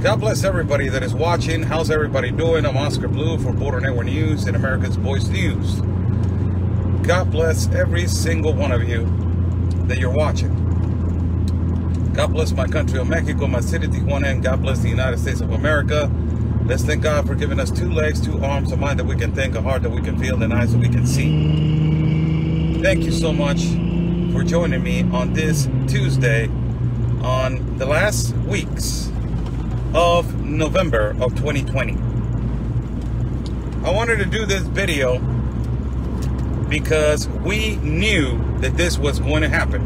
God bless everybody that is watching. How's everybody doing? I'm Oscar Blue for Border Network News and America's Voice News. God bless every single one of you that you're watching. God bless my country of Mexico, my city, Tijuana, and God bless the United States of America. Let's thank God for giving us 2 legs, 2 arms, a mind that we can think, a heart that we can feel, and eyes that we can see. Thank you so much for joining me on this Tuesday on the last weeks of November of 2020. I wanted to do this video because we knew that this was going to happen.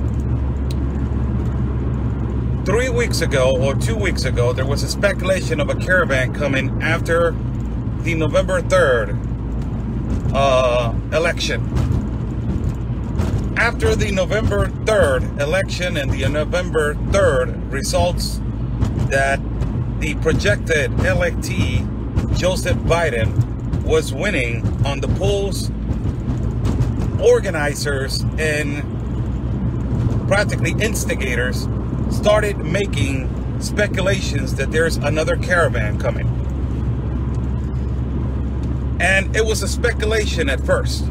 3 weeks ago or 2 weeks ago, there was a speculation of a caravan coming after the November 3rd election. After the November 3rd election and the November 3rd results that the projected electee, Joseph Biden, was winning on the polls, organizers and practically instigators started making speculations that there's another caravan coming. And it was a speculation at first.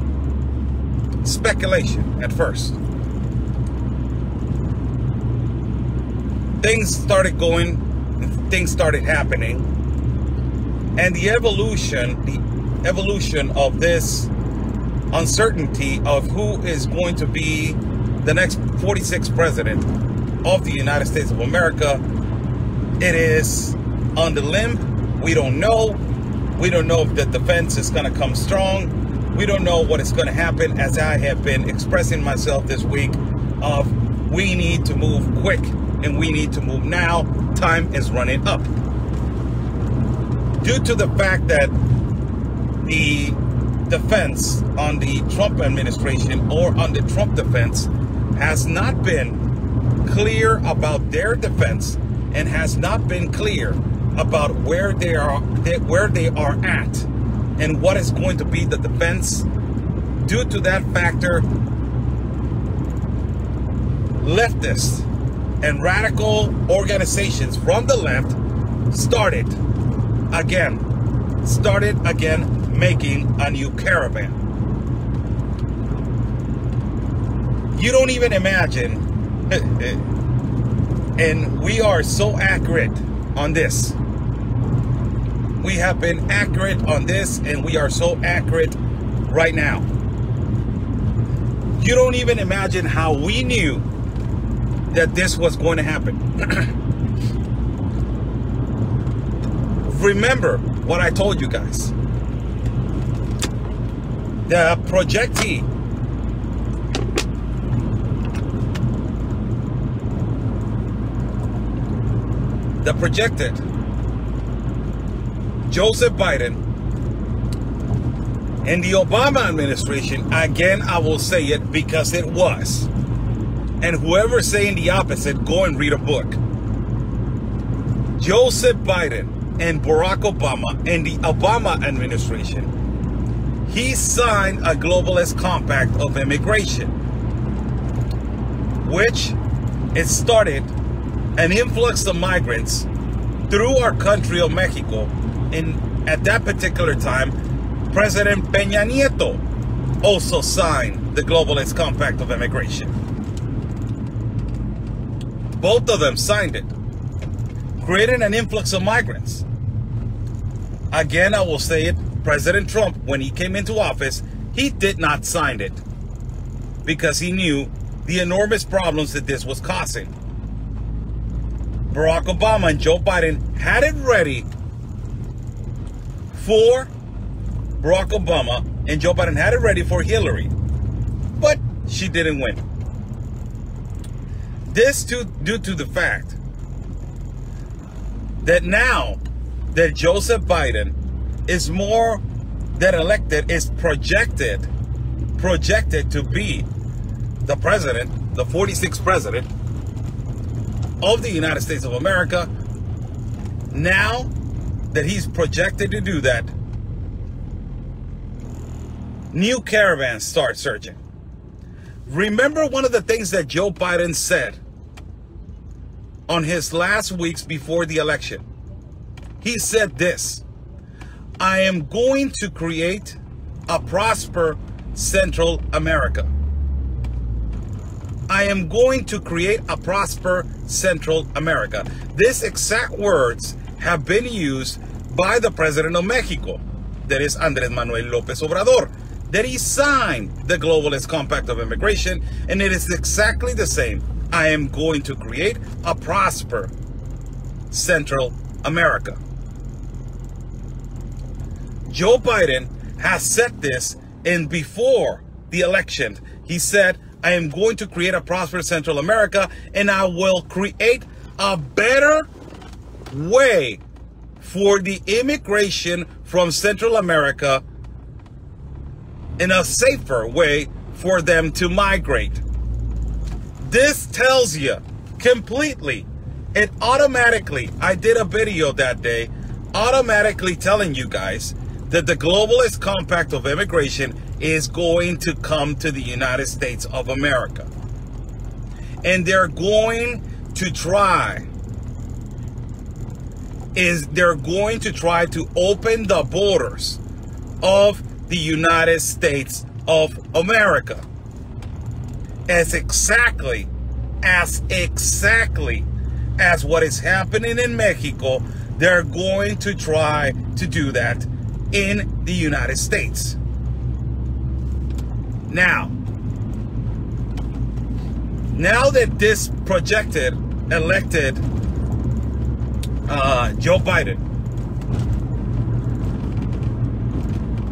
Speculation at first. Things started going, things started happening, and the evolution of this uncertainty of who is going to be the next 46th president of the United States of America, it is on the limb. We don't know. We don't know if the defense is going to come strong. We don't know what is going to happen, as I have been expressing myself this week of we need to move quick and we need to move now. Time is running up. Due to the fact that the defense on the Trump administration or on the Trump defense has not been clear about their defense and has not been clear about where they are at and what is going to be the defense. Due to that factor, leftists and radical organizations from the left started again making a new caravan. You don't even imagine, and we are so accurate on this. We have been accurate on this, and we are so accurate right now. You don't even imagine how we knew that this was going to happen. Remember what I told you guys. The projectee, the projected Joseph Biden and the Obama administration, again, I will say it because it was. And whoever's saying the opposite, go and read a book. Joseph Biden and Barack Obama and the Obama administration, he signed a globalist compact of immigration, which it started an influx of migrants through our country of Mexico. And at that particular time, President Peña Nieto also signed the globalist compact of immigration. Both of them signed it, creating an influx of migrants. Again, I will say it, President Trump, when he came into office, he did not sign it because he knew the enormous problems that this was causing. Barack Obama and Joe Biden had it ready for Barack Obama, and Joe Biden had it ready for Hillary, but she didn't win. This due to the fact that now that Joseph Biden is more than elected, is projected to be the president, the 46th president of the United States of America. Now that he's projected to do that, new caravans start surging. Remember one of the things that Joe Biden said on his last weeks before the election. he said this: I am going to create a prosper Central America. I am going to create a prosper Central America. These exact words have been used by the president of Mexico, that is Andrés Manuel López Obrador, that he signed the Globalist Compact of Immigration, and it is exactly the same. I am going to create a prosper Central America. Joe Biden has said this, and before the election, he said, I am going to create a prosperous Central America, and I will create a better way for the immigration from Central America, in a safer way for them to migrate. This tells you completely, it automatically, I did a video that day, automatically telling you guys that the Globalist Compact of Immigration is going to come to the United States of America. And they're going to try to open the borders of the United States of America. As exactly as what is happening in Mexico, they're going to try to do that in the United States. Now that this projected elected Joe Biden,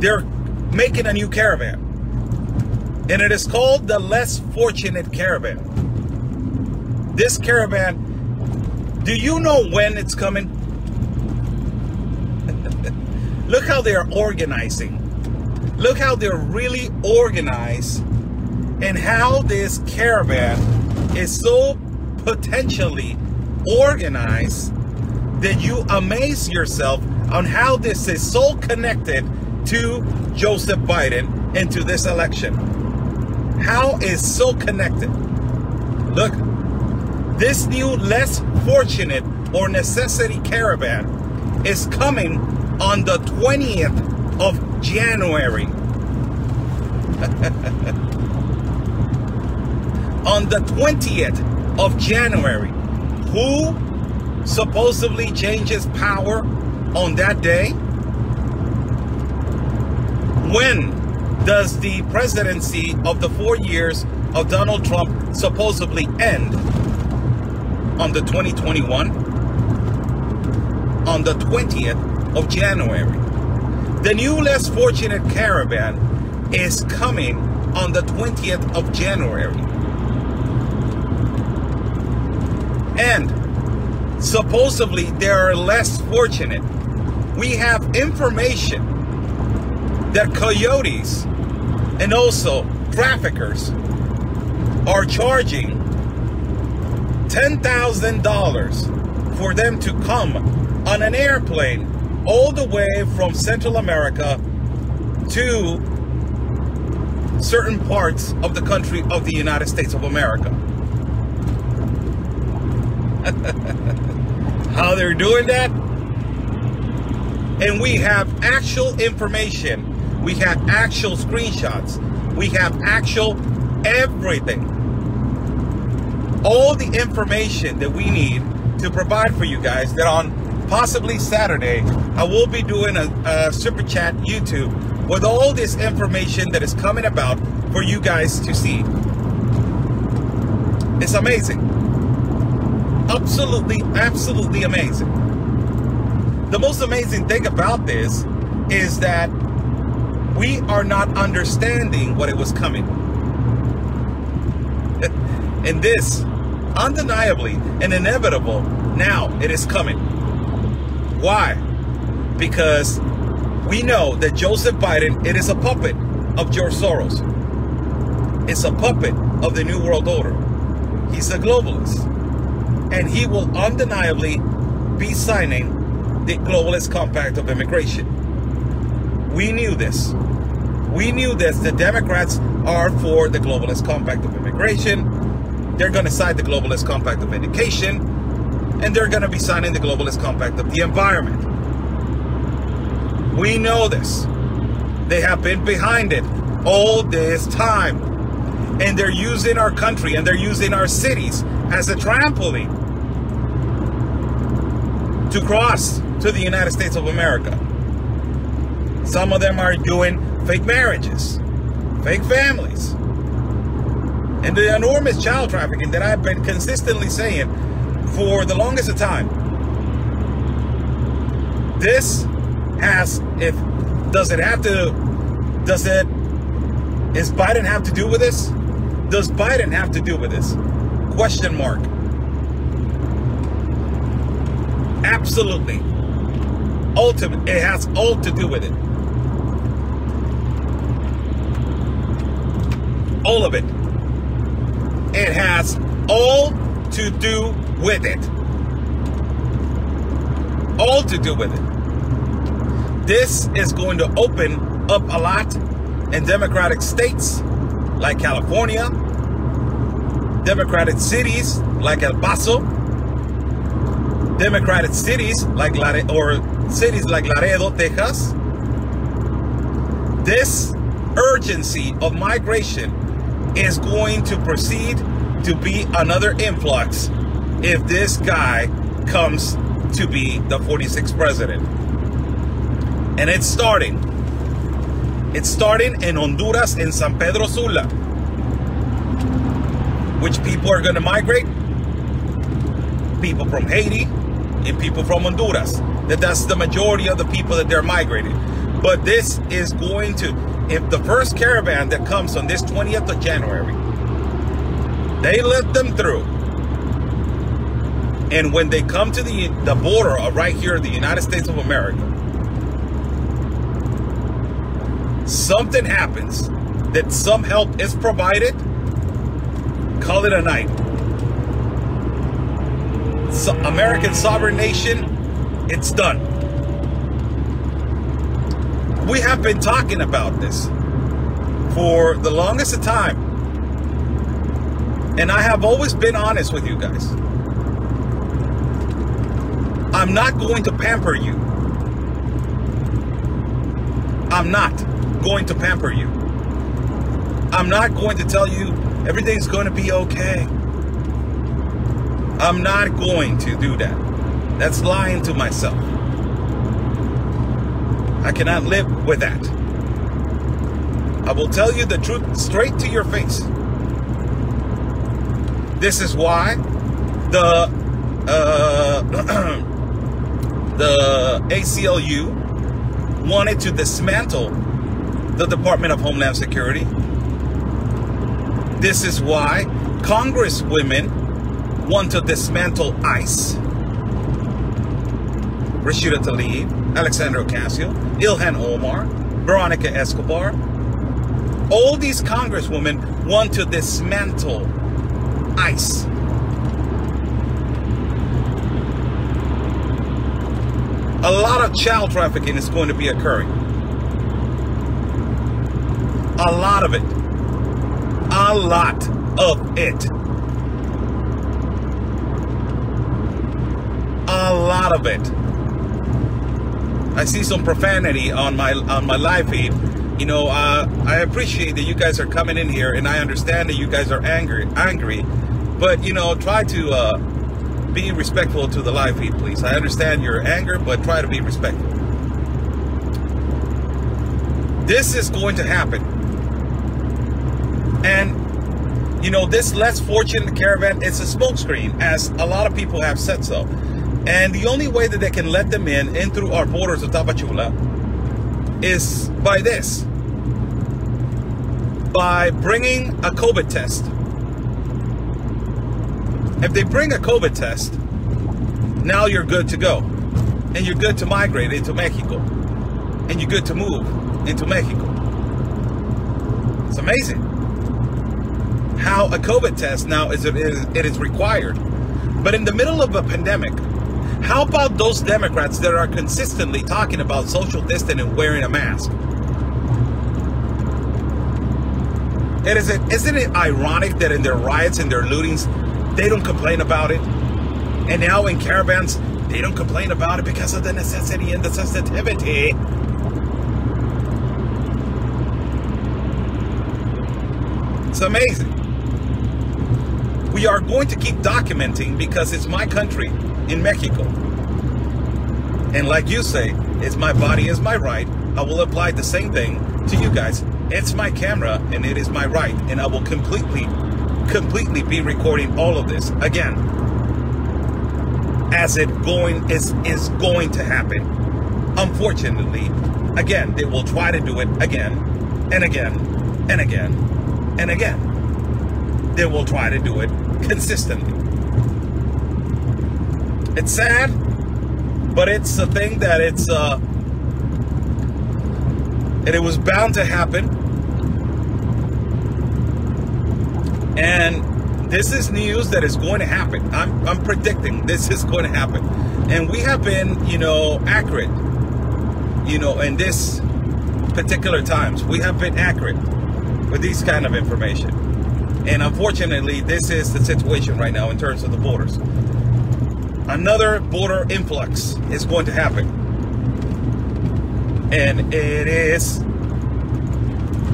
they're making a new caravan, and it is called the Less Fortunate Caravan. This caravan, do you know when it's coming? Look how they're organizing. Look how they're really organized, and how this caravan is so potentially organized that you amaze yourself on how this is so connected to Joseph Biden and to this election. How is so connected? Look, this new Less Fortunate or Necessity Caravan is coming on the 20th of January. On the 20th of January. Who supposedly changes power on that day? When does the presidency of the 4 years of Donald Trump supposedly end? On the 2021? On the 20th of January. The new Less Fortunate Caravan is coming on the 20th of January. And supposedly they are less fortunate. We have information that coyotes and also traffickers are charging $10,000 for them to come on an airplane all the way from Central America to certain parts of the country of the United States of America. How they're doing that? And we have actual information. We have actual screenshots. We have actual everything. All the information that we need to provide for you guys, that on possibly Saturday, I will be doing a Super Chat YouTube with all this information that is coming about for you guys to see. It's amazing. Absolutely, absolutely amazing. The most amazing thing about this is that we are not understanding what it was coming. And this, undeniably and inevitable, now it is coming. Why? Because we know that Joseph Biden, it is a puppet of George Soros. It's a puppet of the New World Order. He's a globalist. And he will undeniably be signing the Globalist Compact of Immigration. We knew this. We knew this. The Democrats are for the Globalist Compact of Immigration. They're going to sign the Globalist Compact of Education. And they're going to be signing the Globalist Compact of the Environment. We know this. They have been behind it all this time. And they're using our country and they're using our cities as a trampoline to cross to the United States of America. Some of them are doing fake marriages, fake families, and the enormous child trafficking that I've been consistently saying for the longest of time. This has, does Biden have to do with this? Does Biden have to do with this? Question mark. Absolutely. Ultimately, it has all to do with it. All of it. It has all to do with it. All to do with it. This is going to open up a lot in Democratic states like California, Democratic cities like El Paso, Democratic cities like Laredo, Texas. This urgency of migration is going to proceed to be another influx if this guy comes to be the 46th president. And it's starting. It's starting in Honduras, in San Pedro Sula. Which people are going to migrate? People from Haiti and people from Honduras. That's the majority of the people that they're migrating. But this is going to, if the first caravan that comes on this 20th of January, they let them through. And when they come to the border of right here, the United States of America, something happens, that some help is provided, call it a night. So American sovereign nation, it's done. We have been talking about this for the longest of time. And I have always been honest with you guys. I'm not going to pamper you. I'm not going to pamper you. I'm not going to tell you everything's going to be okay. I'm not going to do that. That's lying to myself. I cannot live with that. I will tell you the truth straight to your face. This is why the ACLU wanted to dismantle the Department of Homeland Security. This is why Congresswomen want to dismantle ICE. Rashida Tlaib, Alexandra Ocasio, Ilhan Omar, Veronica Escobar. All these congresswomen want to dismantle ICE. A lot of child trafficking is going to be occurring. A lot of it. A lot of it. A lot of it. I see some profanity on my live feed. You know, I appreciate that you guys are coming in here, and I understand that you guys are angry. But you know, try to be respectful to the live feed, please. I understand your anger, but try to be respectful. This is going to happen. And, you know, this less fortunate caravan, it's a smokescreen, as a lot of people have said so. And the only way that they can let them in through our borders of Tapachula is by this. By bringing a COVID test. If they bring a COVID test, now you're good to go. And you're good to migrate into Mexico. And you're good to move into Mexico. It's amazing how a COVID test now it is required. But in the middle of a pandemic, how about those Democrats that are consistently talking about social distancing and wearing a mask? Isn't it ironic that in their riots and their lootings, they don't complain about it? And now in caravans, they don't complain about it because of the necessity and the sensitivity It's amazing. We are going to keep documenting because it's my country in Mexico. And like you say, it's my body, is my right. I will apply the same thing to you guys. It's my camera and it is my right. And I will completely be recording all of this again, as it is going to happen. Unfortunately, again, they will try to do it again and again and again and again. They will try to do it consistently. It's sad, but it's a thing that it was bound to happen. And this is news that is going to happen. I'm predicting this is going to happen. And we have been, accurate, in this particular times. We have been accurate with these kind of information. And unfortunately, this is the situation right now in terms of the borders. Another border influx is going to happen. And it is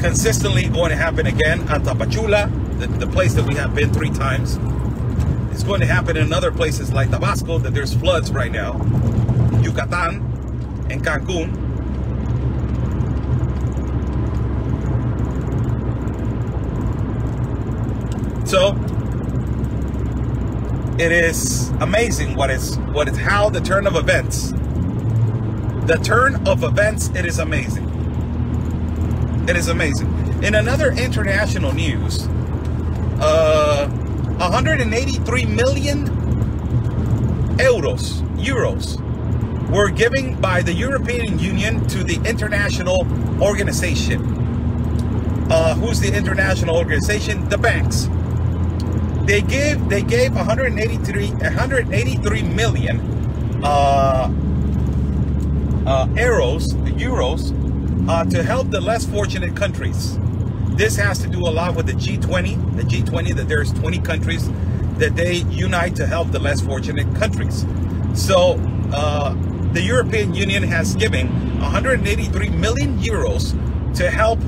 consistently going to happen again at Tapachula, the place that we have been 3 times. It's going to happen in other places like Tabasco, that there's floods right now, Yucatan, and Cancun. So it is amazing how the turn of events. The turn of events, it is amazing. It is amazing. In another international news, 183 million euros were given by the European Union to the international organization. Who's the international organization? The banks. They gave 183 million euros to help the less fortunate countries. This has to do a lot with the G20. The G20, that there's 20 countries that they unite to help the less fortunate countries. So the European Union has given 183 million euros to help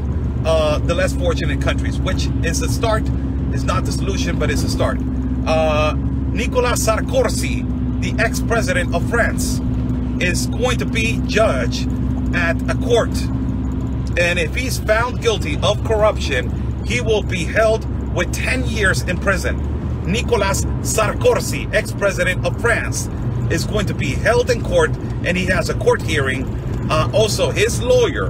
the less fortunate countries, which is a start. It's not the solution, but it's a start. Nicolas Sarkozy, the ex-president of France, is going to be judged at a court. And if he's found guilty of corruption, he will be held with 10 years in prison. Nicolas Sarkozy, ex-president of France, is going to be held in court, and he has a court hearing. Also, his lawyer,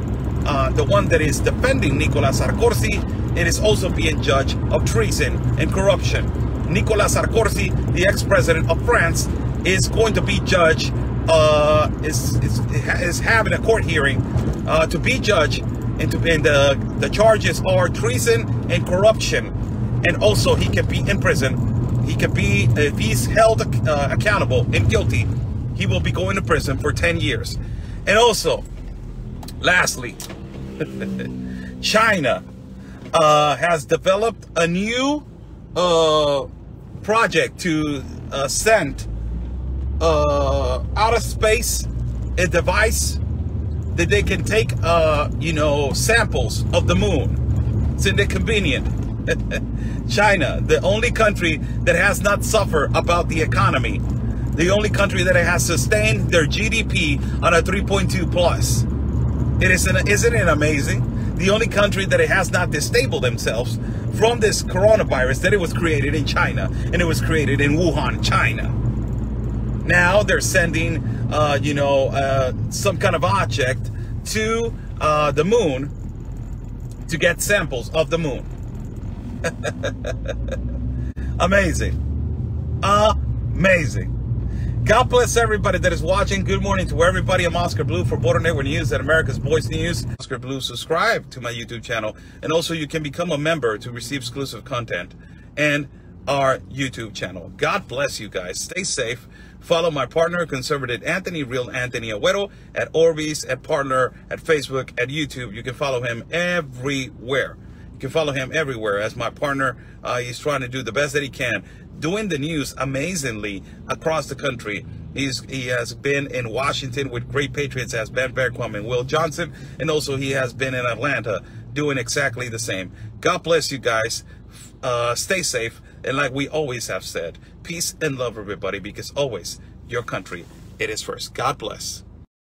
the one that is defending Nicolas Sarkozy, it is also being judged of treason and corruption. Nicolas Sarkozy, the ex-president of France, is going to be judged, is having a court hearing to be judged, and the charges are treason and corruption. And also, he can be in prison. He can be, if he's held accountable and guilty, he will be going to prison for 10 years. And also, lastly, China has developed a new project to send out of space a device that they can take, samples of the moon. It's inconvenient. China, the only country that has not suffered about the economy, the only country that has sustained their GDP on a 3.2 plus. Isn't it amazing? The only country that it has not disabled themselves from this coronavirus, that it was created in China, and it was created in Wuhan, China. Now they're sending, some kind of object to the moon to get samples of the moon. Amazing. Amazing. God bless everybody that is watching. Good morning to everybody. I'm Oscar Blue for Border Network News and America's Voice News. Oscar Blue, subscribe to my YouTube channel. And also you can become a member to receive exclusive content and our YouTube channel. God bless you guys. Stay safe. Follow my partner, Conservative Anthony, Real Anthony Agüero, at Orbis, at Partner, at Facebook, at YouTube. You can follow him everywhere. You can follow him everywhere as my partner. He's trying to do the best that he can, doing the news amazingly across the country. He has been in Washington with great patriots as Ben Bergquam and Will Johnson, and also he has been in Atlanta doing exactly the same. God bless you guys. Stay safe. And like we always have said, peace and love, everybody, because always your country, it is first. God bless.